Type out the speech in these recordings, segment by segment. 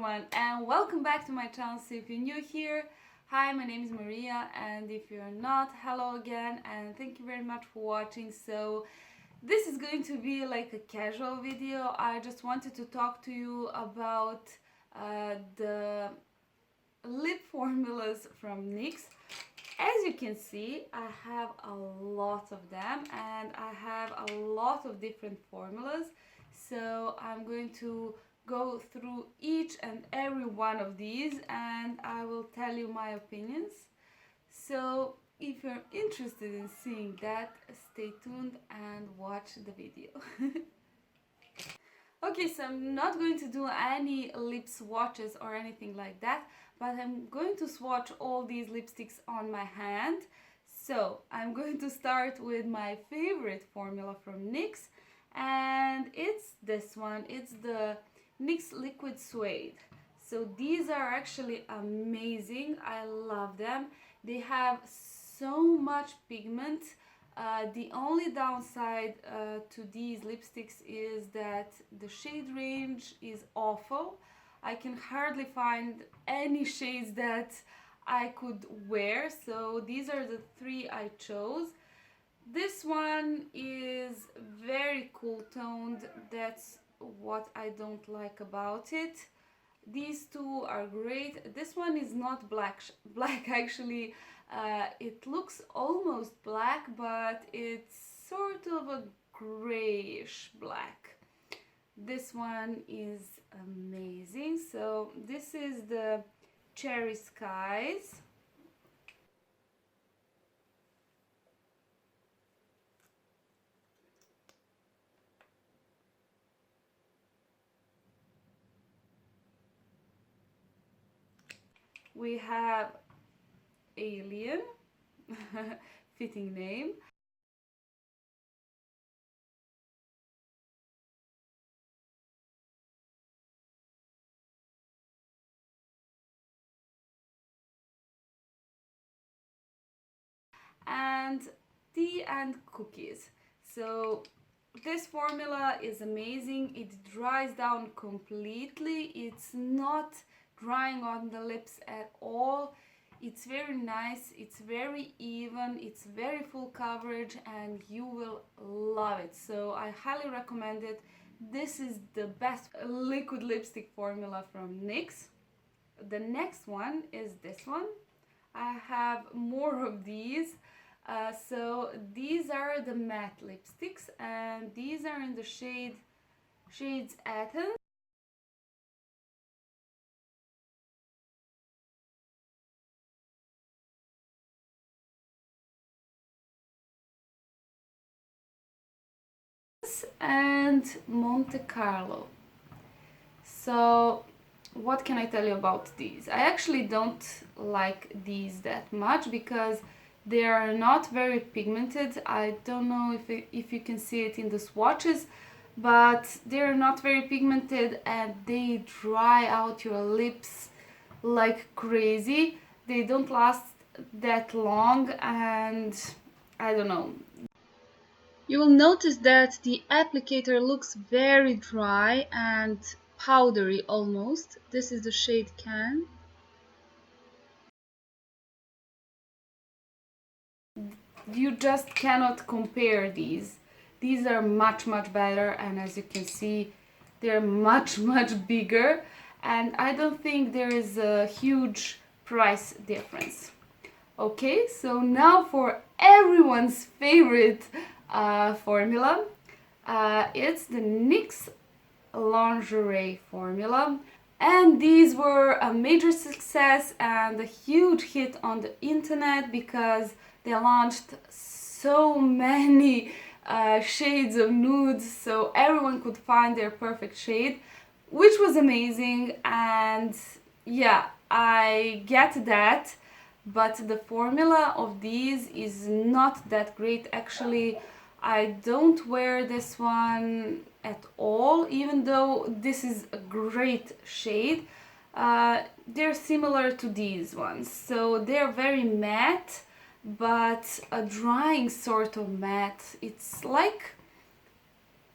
everyone, and welcome back to my channel. So if you're new here, hi, my name is Maria, and if you're not, hello again, and thank you very much for watching. So this is going to be like a casual video. I just wanted to talk to you about the lip formulas from NYX. As you can see, I have a lot of them and I have a lot of different formulas. So I'm going to go through each and every one of these and I will tell you my opinions. So if you're interested in seeing that, stay tuned and watch the video. Okay, so I'm not going to do any lip swatches or anything like that, but I'm going to swatch all these lipsticks on my hand. So I'm going to start with my favorite formula from NYX, and it's this one. It's the NYX Liquid Suede. So these are actually amazing. I love them. They have so much pigment. The only downside to these lipsticks is that the shade range is awful. I can hardly find any shades that I could wear, so these are the three I chose. This one is very cool toned. That's what I don't like about it. These two are great. This one is not black actually. It looks almost black, but it's sort of a grayish black. This one is amazing. So this is the Cherry Skies. We have Alien, fitting name. And Tea and Cookies. So this formula is amazing. It dries down completely. It's not drying on the lips at all. It's very nice, it's very even, it's very full coverage, and you will love it. So I highly recommend it. This is the best liquid lipstick formula from NYX. The next one is this one. I have more of these. So these are the matte lipsticks, and these are in the shades Athens. And Monte Carlo. So what can I tell you about these? I actually don't like these that much because they are not very pigmented. I don't know if you can see it in the swatches, but they're not very pigmented and they dry out your lips like crazy. They don't last that long, and I don't know. You will notice that the applicator looks very dry and powdery almost. This is the shade Can. You just cannot compare these. These are much better, and as you can see, they're much bigger, and I don't think there is a huge price difference. Okay, so now for everyone's favorite formula. It's the NYX lingerie formula, and these were a major success and a huge hit on the internet because they launched so many shades of nudes, so everyone could find their perfect shade, which was amazing. And yeah, I get that, but the formula of these is not that great. Actually, I don't wear this one at all, even though this is a great shade. They're similar to these ones, so they're very matte, but a drying sort of matte. It's like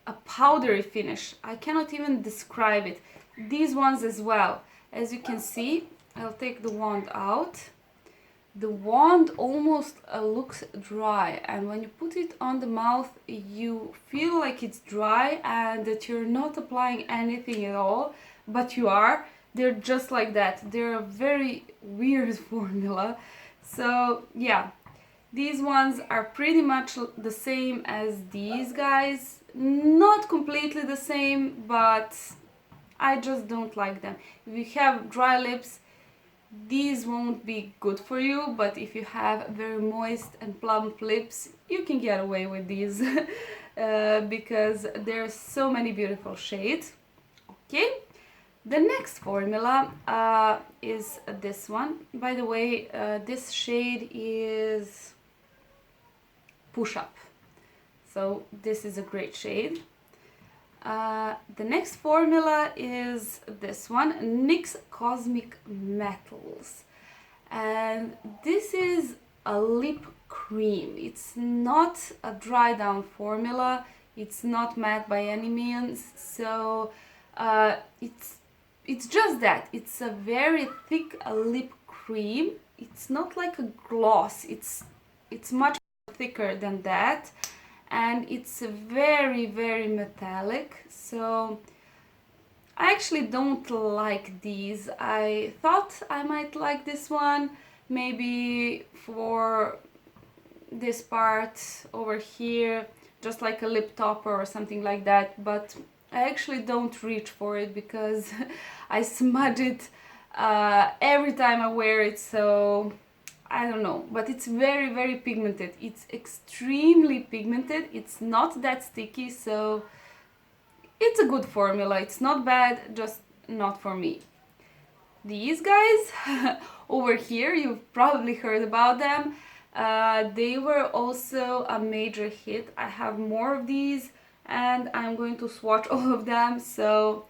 a powdery finish. I cannot even describe it. These ones as well. As you can see, I'll take the wand out. The wand almost looks dry, and when you put it on the mouth you feel like it's dry and that you're not applying anything at all, but you are. They're just like that. They're a very weird formula. So yeah, these ones are pretty much the same as these guys. Not completely the same, but I just don't like them. If you have dry lips, these won't be good for you, but if you have very moist and plump lips, you can get away with these because there's so many beautiful shades. Okay, the next formula is this one. By the way, this shade is Push Up, so this is a great shade. The next formula is this one, NYX Cosmic Metals, and this is a lip cream. It's not a dry down formula, it's not matte by any means, so it's just that it's a very thick lip cream. It's not like a gloss, it's much thicker than that, and it's very, very metallic. So I actually don't like these. I thought I might like this one, maybe for this part over here, just like a lip topper or something like that, but I actually don't reach for it because I smudge it every time I wear it, so I don't know. But it's very, very pigmented. It's extremely pigmented. It's not that sticky, so it's a good formula. It's not bad, just not for me. These guys over here, you've probably heard about them. They were also a major hit. I have more of these and I'm going to swatch all of them. So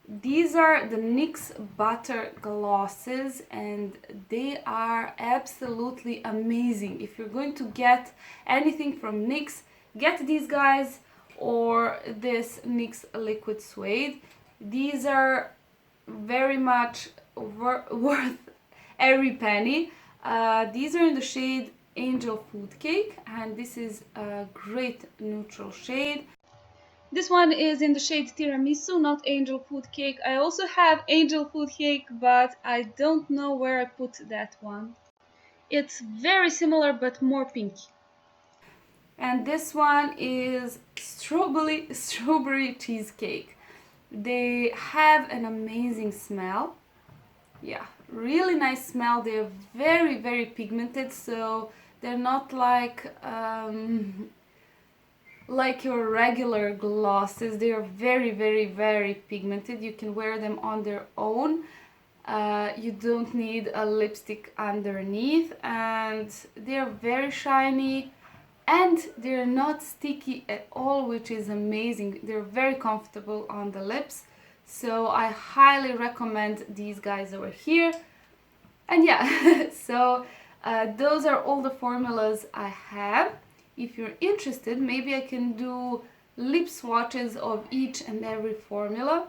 these are the NYX Butter Glosses, and they are absolutely amazing. If you're going to get anything from NYX, get these guys or this NYX Liquid Suede. These are very much worth every penny. These are in the shade Angel Food Cake, and this is a great neutral shade. This one is in the shade Tiramisu, not Angel Food Cake. I also have Angel Food Cake, but I don't know where I put that one. It's very similar but more pinky. And this one is strawberry cheesecake. They have an amazing smell. Yeah, really nice smell. They're very, very pigmented, so they're not like your regular glosses. They are very, very, very pigmented. You can wear them on their own. You don't need a lipstick underneath, and they're very shiny and they're not sticky at all, which is amazing. They're very comfortable on the lips, so I highly recommend these guys over here. And yeah, so those are all the formulas I have. If you're interested, maybe I can do lip swatches of each and every formula.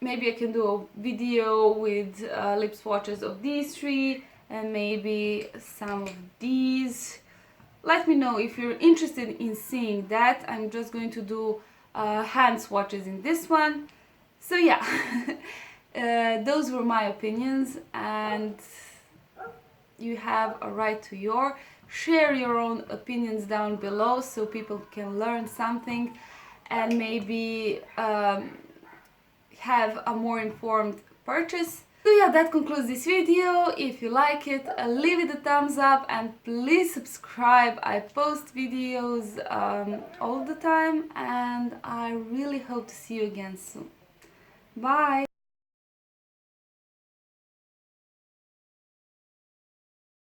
Maybe I can do a video with lip swatches of these three and maybe some of these. Let me know if you're interested in seeing that. I'm just going to do hand swatches in this one. So yeah, those were my opinions, and you have a right to share your own opinions down below so people can learn something and maybe have a more informed purchase. So yeah, that concludes this video. If you like it, leave it a thumbs up and please subscribe. I post videos all the time, and I really hope to see you again soon. Bye!